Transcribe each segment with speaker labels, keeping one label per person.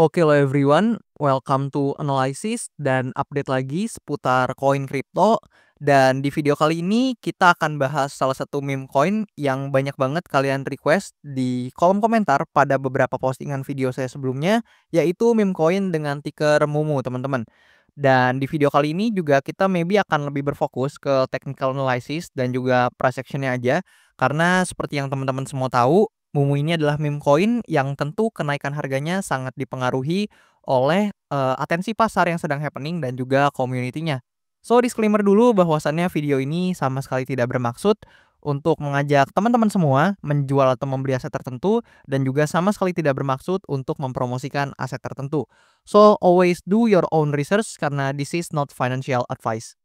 Speaker 1: Oke lo everyone, welcome to Analysis dan update lagi seputar koin kripto. Dan di video kali ini kita akan bahas salah satu meme coin yang banyak banget kalian request di kolom komentar pada beberapa postingan video saya sebelumnya, yaitu meme coin dengan ticker MUMU teman-teman. Dan di video kali ini juga kita maybe akan lebih berfokus ke technical analysis dan juga price action-nya aja. Karena seperti yang teman-teman semua tahu, MUMU ini adalah meme coin yang tentu kenaikan harganya sangat dipengaruhi oleh atensi pasar yang sedang happening dan juga community-nya. So disclaimer dulu bahwasannya video ini sama sekali tidak bermaksud untuk mengajak teman-teman semua menjual atau membeli aset tertentu dan juga sama sekali tidak bermaksud untuk mempromosikan aset tertentu. So always do your own research karena this is not financial advice.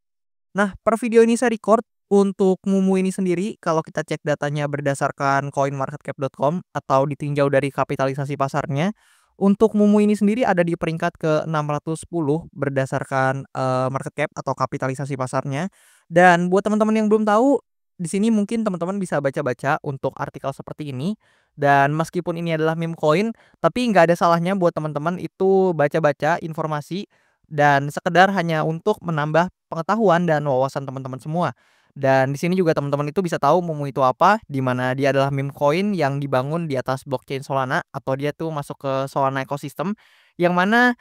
Speaker 1: Nah, per video ini saya record untuk MUMU ini sendiri kalau kita cek datanya berdasarkan coinmarketcap.com atau ditinjau dari kapitalisasi pasarnya, untuk MUMU ini sendiri ada di peringkat ke-610 berdasarkan market cap atau kapitalisasi pasarnya. Dan buat teman-teman yang belum tahu, di sini mungkin teman-teman bisa baca-baca untuk artikel seperti ini. Dan meskipun ini adalah meme coin, tapi nggak ada salahnya buat teman-teman itu baca-baca informasi dan sekedar hanya untuk menambah pengetahuan dan wawasan teman-teman semua. Dan di sini juga teman-teman itu bisa tahu MUMU itu apa, di mana dia adalah meme coin yang dibangun di atas blockchain Solana atau dia tuh masuk ke Solana ecosystem yang mana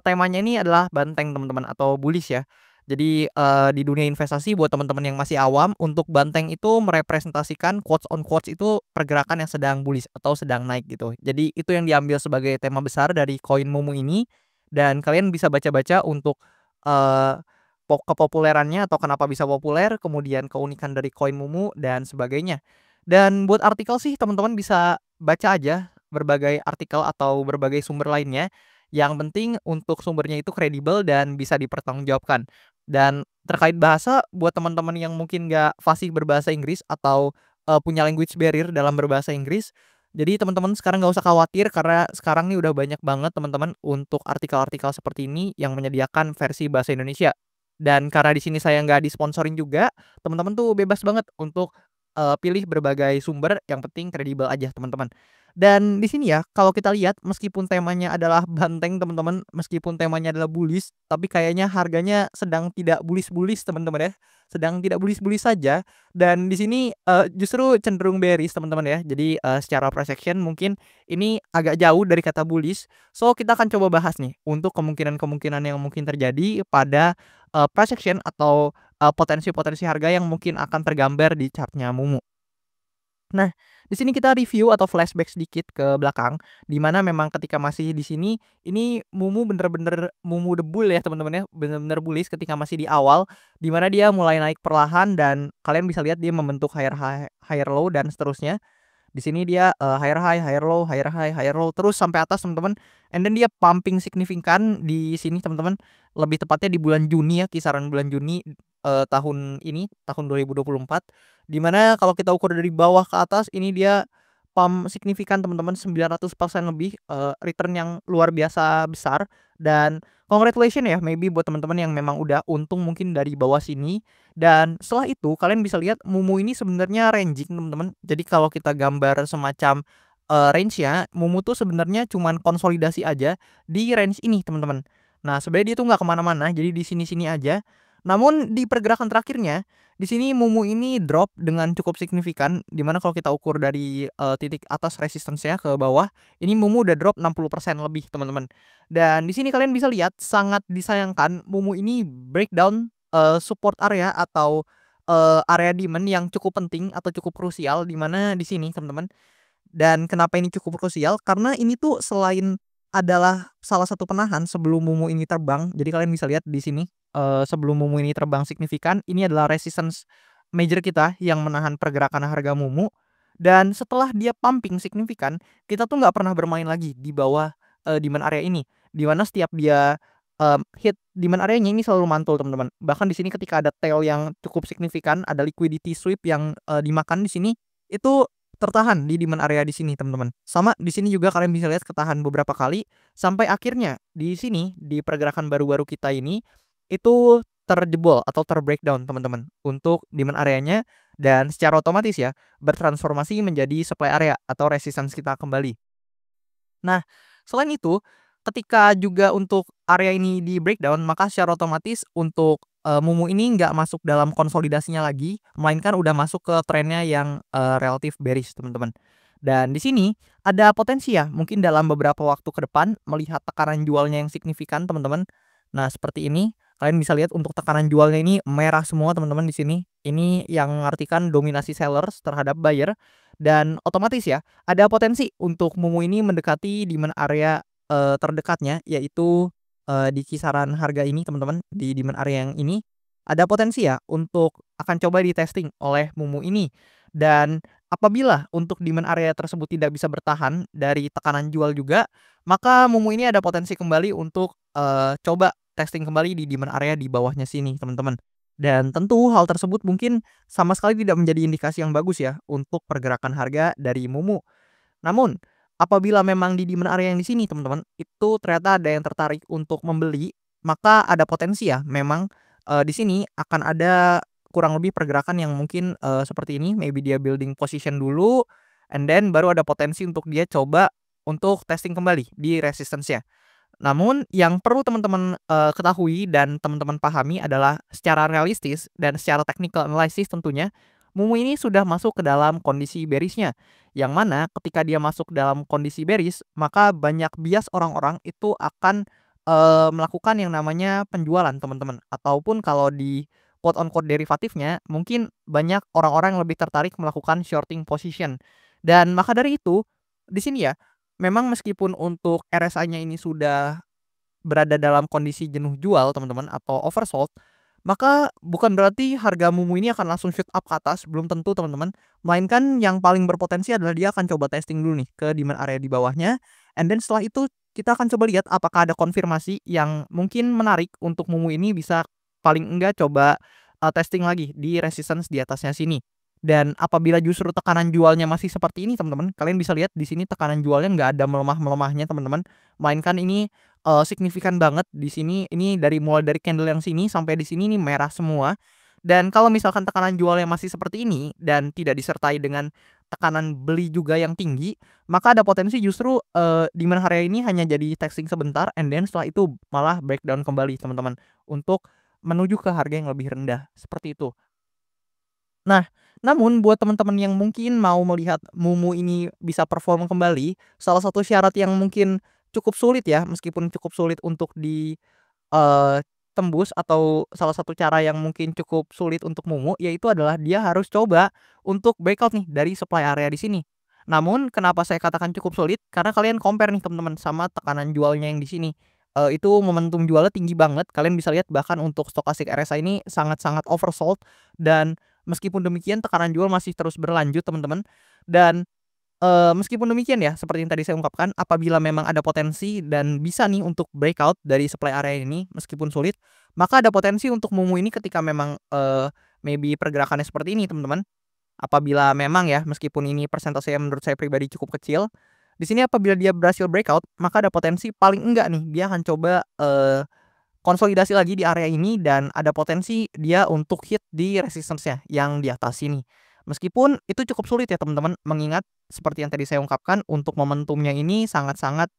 Speaker 1: temanya ini adalah banteng teman-teman atau bullish ya. Jadi di dunia investasi buat teman-teman yang masih awam, untuk banteng itu merepresentasikan quotes on quotes itu pergerakan yang sedang bullish atau sedang naik gitu. Jadi itu yang diambil sebagai tema besar dari koin MUMU ini dan kalian bisa baca-baca untuk eee, kepopulerannya atau kenapa bisa populer, kemudian keunikan dari koin MUMU dan sebagainya. Dan buat artikel sih teman-teman bisa baca aja berbagai artikel atau berbagai sumber lainnya, yang penting untuk sumbernya itu kredibel dan bisa dipertanggungjawabkan. Dan terkait bahasa, buat teman-teman yang mungkin nggak fasih berbahasa Inggris atau punya language barrier dalam berbahasa Inggris, jadi teman-teman sekarang nggak usah khawatir karena sekarang nih udah banyak banget teman-teman untuk artikel-artikel seperti ini yang menyediakan versi bahasa Indonesia. Dan karena di sini saya nggak disponsorin juga, teman-teman tuh bebas banget untuk pilih berbagai sumber, yang penting kredibel aja teman-teman. Dan di sini ya, kalau kita lihat meskipun temanya adalah banteng teman-teman, meskipun temanya adalah bullish, tapi kayaknya harganya sedang tidak bullish-bullish teman-teman ya, sedang tidak bullish-bullish saja. Dan di sini justru cenderung bearish teman-teman ya. Jadi secara price action mungkin ini agak jauh dari kata bullish. So kita akan coba bahas nih untuk kemungkinan-kemungkinan yang mungkin terjadi pada price action atau potensi-potensi harga yang mungkin akan tergambar di chartnya MUMU. Nah, di sini kita review atau flashback sedikit ke belakang, di mana memang ketika masih di sini, ini MUMU bener-bener MUMU the bull ya teman-teman ya, bener-bener bullish ketika masih di awal, di mana dia mulai naik perlahan dan kalian bisa lihat dia membentuk higher high, higher low dan seterusnya. Di sini dia higher high, higher low, higher high, higher low terus sampai atas teman-teman. And then dia pumping signifikan di sini teman-teman. Lebih tepatnya di bulan Juni ya, kisaran bulan Juni tahun ini, tahun 2024. Di mana kalau kita ukur dari bawah ke atas ini dia pump signifikan teman-teman 900% lebih return yang luar biasa besar dan congratulations ya maybe buat teman-teman yang memang udah untung mungkin dari bawah sini. Dan setelah itu kalian bisa lihat MUMU ini sebenarnya ranging teman-teman. Jadi kalau kita gambar semacam range-nya, MUMU tuh sebenarnya cuman konsolidasi aja di range ini teman-teman. Nah sebenarnya dia tuh nggak kemana-mana, jadi di sini-sini aja. Namun di pergerakan terakhirnya, di sini MUMU ini drop dengan cukup signifikan, di mana kalau kita ukur dari titik atas resistance-nya ke bawah, ini MUMU udah drop 60% lebih teman-teman. Dan di sini kalian bisa lihat sangat disayangkan MUMU ini breakdown support area atau area demand yang cukup penting atau cukup krusial di mana di sini teman-teman. Dan kenapa ini cukup krusial? Karena ini tuh selain adalah salah satu penahan sebelum MUMU ini terbang. Jadi kalian bisa lihat di sini sebelum MUMU ini terbang signifikan, ini adalah resistance major kita yang menahan pergerakan harga MUMU. Dan setelah dia pumping signifikan, kita tuh nggak pernah bermain lagi di bawah demand area ini. Di mana setiap dia hit demand areanya ini selalu mantul teman-teman. Bahkan di sini ketika ada tail yang cukup signifikan, ada liquidity sweep yang dimakan di sini, itu tertahan di demand area di sini teman-teman. Sama di sini juga kalian bisa lihat ketahan beberapa kali sampai akhirnya di sini di pergerakan baru-baru kita ini itu terjebol atau terbreakdown teman-teman untuk demand areanya dan secara otomatis ya bertransformasi menjadi supply area atau resistance kita kembali. Nah, selain itu ketika juga untuk area ini di-breakdown, maka secara otomatis untuk, Mumu ini nggak masuk dalam konsolidasinya lagi, melainkan udah masuk ke trennya yang, relatif bearish, teman-teman. Dan di sini ada potensi ya, mungkin dalam beberapa waktu ke depan melihat tekanan jualnya yang signifikan, teman-teman. Nah, seperti ini, kalian bisa lihat untuk tekanan jualnya ini merah semua, teman-teman, di sini. Ini yang mengartikan dominasi sellers terhadap buyer dan otomatis ya, ada potensi untuk Mumu ini mendekati demand area, terdekatnya, yaitu, di kisaran harga ini, teman-teman, di demand area yang ini, ada potensi ya untuk akan coba di-testing oleh Mumu ini. Dan apabila untuk demand area tersebut tidak bisa bertahan dari tekanan jual juga, maka Mumu ini ada potensi kembali untuk, coba testing kembali di demand area di bawahnya sini, teman-teman. Dan tentu hal tersebut mungkin sama sekali tidak menjadi indikasi yang bagus ya untuk pergerakan harga dari Mumu. Namun, apabila memang di demand area yang di sini, teman-teman, itu ternyata ada yang tertarik untuk membeli, maka ada potensi ya memang, di sini akan ada kurang lebih pergerakan yang mungkin, seperti ini, maybe dia building position dulu, and then baru ada potensi untuk dia coba untuk testing kembali di resistance-nya. Namun yang perlu teman-teman, ketahui dan teman-teman pahami adalah secara realistis dan secara technical analysis tentunya, Mumu ini sudah masuk ke dalam kondisi bearish-nya. Yang mana ketika dia masuk dalam kondisi bearish, maka banyak bias orang-orang itu akan, melakukan yang namanya penjualan, teman-teman. Ataupun kalau di quote on quote derivatifnya, mungkin banyak orang-orang yang lebih tertarik melakukan shorting position. Dan maka dari itu, di sini ya, memang meskipun untuk RSI-nya ini sudah berada dalam kondisi jenuh jual, teman-teman, atau oversold, maka bukan berarti harga Mumu ini akan langsung shoot up ke atas, belum tentu, teman-teman. Melainkan yang paling berpotensi adalah dia akan coba testing dulu nih ke demand area di bawahnya, and then setelah itu kita akan coba lihat apakah ada konfirmasi yang mungkin menarik untuk Mumu ini bisa paling enggak coba, testing lagi di resistance di atasnya sini. Dan apabila justru tekanan jualnya masih seperti ini, teman-teman, kalian bisa lihat di sini tekanan jualnya nggak ada melemah-melemahnya, teman-teman. Melainkan ini, signifikan banget di sini, ini mulai dari candle yang sini sampai di sini ini merah semua. Dan kalau misalkan tekanan jualnya masih seperti ini dan tidak disertai dengan tekanan beli juga yang tinggi, maka ada potensi justru, di mana area ini hanya jadi testing sebentar and then setelah itu malah breakdown kembali, teman-teman, untuk menuju ke harga yang lebih rendah, seperti itu. Nah, namun buat teman-teman yang mungkin mau melihat Mumu ini bisa perform kembali, salah satu syarat yang mungkin cukup sulit ya, meskipun cukup sulit untuk tembus atau salah satu cara yang mungkin cukup sulit untuk Mumu, yaitu adalah dia harus coba untuk breakout nih dari supply area di sini. Namun kenapa saya katakan cukup sulit, karena kalian compare nih teman-teman sama tekanan jualnya yang di sini. Itu momentum jualnya tinggi banget, kalian bisa lihat bahkan untuk stochastic RSI ini sangat-sangat oversold dan meskipun demikian tekanan jual masih terus berlanjut, teman-teman. Dan, meskipun demikian ya, seperti yang tadi saya ungkapkan, apabila memang ada potensi dan bisa nih untuk breakout dari supply area ini meskipun sulit, maka ada potensi untuk Mumu ini ketika memang, maybe pergerakannya seperti ini, teman-teman. Apabila memang ya, meskipun ini persentasenya menurut saya pribadi cukup kecil, di sini apabila dia berhasil breakout, maka ada potensi paling enggak nih dia akan coba, konsolidasi lagi di area ini dan ada potensi dia untuk hit di resistance-nya yang di atas sini. Meskipun itu cukup sulit ya, teman-teman, mengingat seperti yang tadi saya ungkapkan untuk momentumnya ini sangat-sangat,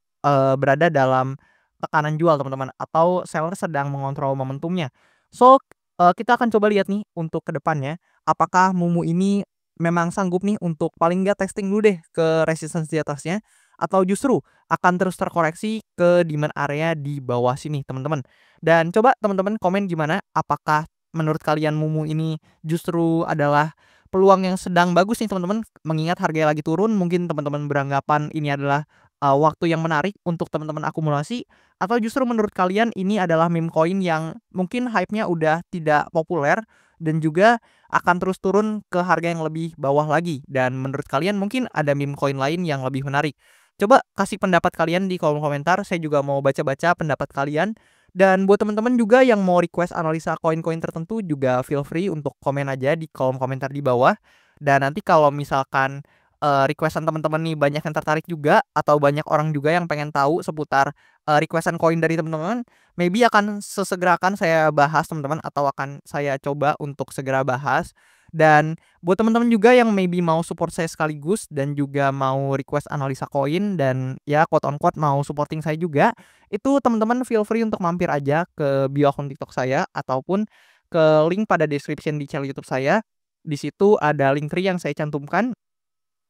Speaker 1: berada dalam tekanan jual, teman-teman, atau seller sedang mengontrol momentumnya. So, kita akan coba lihat nih untuk ke depannya, apakah Mumu ini memang sanggup nih untuk paling enggak testing dulu deh ke resistance di atasnya, atau justru akan terus terkoreksi ke demand area di bawah sini, teman-teman. Dan coba teman-teman komen gimana, apakah menurut kalian Mumu ini justru adalah peluang yang sedang bagus nih, teman-teman, mengingat harganya lagi turun, mungkin teman-teman beranggapan ini adalah, waktu yang menarik untuk teman-teman akumulasi, atau justru menurut kalian ini adalah meme coin yang mungkin hype-nya udah tidak populer dan juga akan terus turun ke harga yang lebih bawah lagi, dan menurut kalian mungkin ada meme coin lain yang lebih menarik. Coba kasih pendapat kalian di kolom komentar, saya juga mau baca-baca pendapat kalian. Dan buat teman-teman juga yang mau request analisa koin-koin tertentu juga feel free untuk komen aja di kolom komentar di bawah. Dan nanti kalau misalkan, request teman-teman nih banyak yang tertarik juga atau banyak orang juga yang pengen tahu seputar, request koin dari teman-teman, maybe akan sesegera akan saya bahas, teman-teman, atau akan saya coba untuk segera bahas. Dan buat teman-teman juga yang maybe mau support saya sekaligus dan juga mau request analisa koin dan ya quote on quote mau supporting saya juga, itu teman-teman feel free untuk mampir aja ke bio akun TikTok saya ataupun ke link pada description di channel YouTube saya. Di situ ada link tree yang saya cantumkan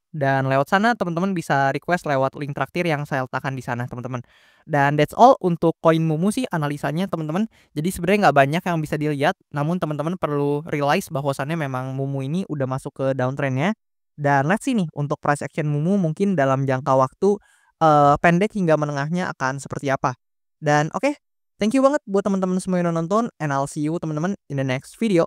Speaker 1: dan lewat sana teman-teman bisa request lewat link traktir yang saya letakkan di sana, teman-teman. Dan that's all untuk koin Mumu sih analisanya, teman-teman. Jadi sebenarnya nggak banyak yang bisa dilihat, namun teman-teman perlu realize bahwasannya memang Mumu ini udah masuk ke downtrend-nya. Dan let's see nih untuk price action Mumu mungkin dalam jangka waktu, pendek hingga menengahnya akan seperti apa. Dan oke, thank you banget buat teman-teman semua yang udah nonton and I'll see you teman-teman in the next video.